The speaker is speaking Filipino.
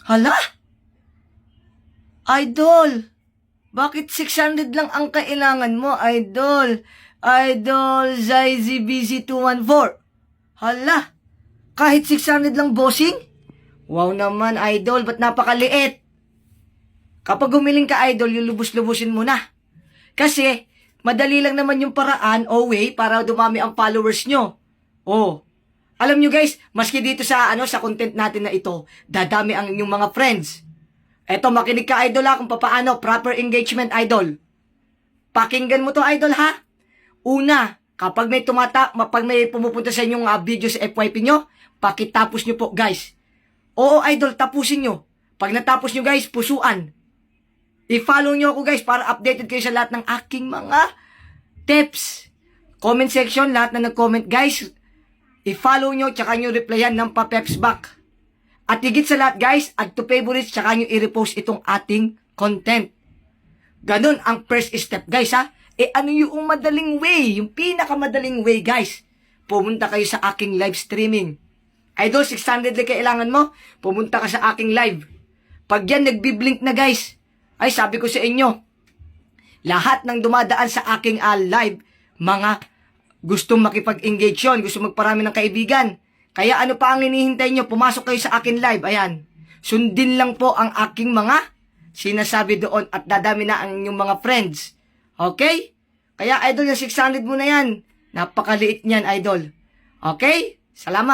Hala? Idol, bakit 600 lang ang kailangan mo, Idol? Idol ZyzBC214. Hala, kahit 600 lang, bossing? Wow naman, Idol, ba't napakaliit? Kapag gumiling ka, Idol, yung lubos-lubusin mo na. Kasi, madali lang naman yung paraan o way para dumami ang followers nyo. Oh, alam nyo guys, maski dito sa sa content natin na ito, dadami ang inyong mga friends. Eto, makinig ka, Idol, kung paano proper engagement, Idol. Pakinggan mo to, Idol, ha? Una, kapag pag may pumupunta sa inyong video sa FYP nyo, pakitapos nyo po, guys. Oo, Idol, tapusin nyo. Pag natapos nyo, guys, pusuan. I-follow nyo ako, guys, para updated kayo sa lahat ng aking mga tips. Comment section, lahat na nag-comment, guys, i-follow nyo, tsaka nyo replyan ng pa-peps back. At higit sa lahat, guys, add to favorites, tsaka nyo i-repost itong ating content. Ganun ang first step, guys, ha? Ano yung madaling way, yung pinakamadaling way, guys? Pumunta kayo sa aking live streaming. Idol, 600 lang kailangan mo, pumunta ka sa aking live. Pag yan nagbiblink na, guys, ay sabi ko sa inyo, lahat ng dumadaan sa aking live, mga gustong makipag-engage yun, gustong magparami ng kaibigan. Kaya ano pa ang hinihintay nyo? Pumasok kayo sa akin live. Ayan. Sundin lang po ang aking mga sinasabi doon at dadami na ang inyong mga friends. Okay? Kaya, Idol, yung 600 mo na yan. Napakaliit niyan, Idol. Okay? Salamat.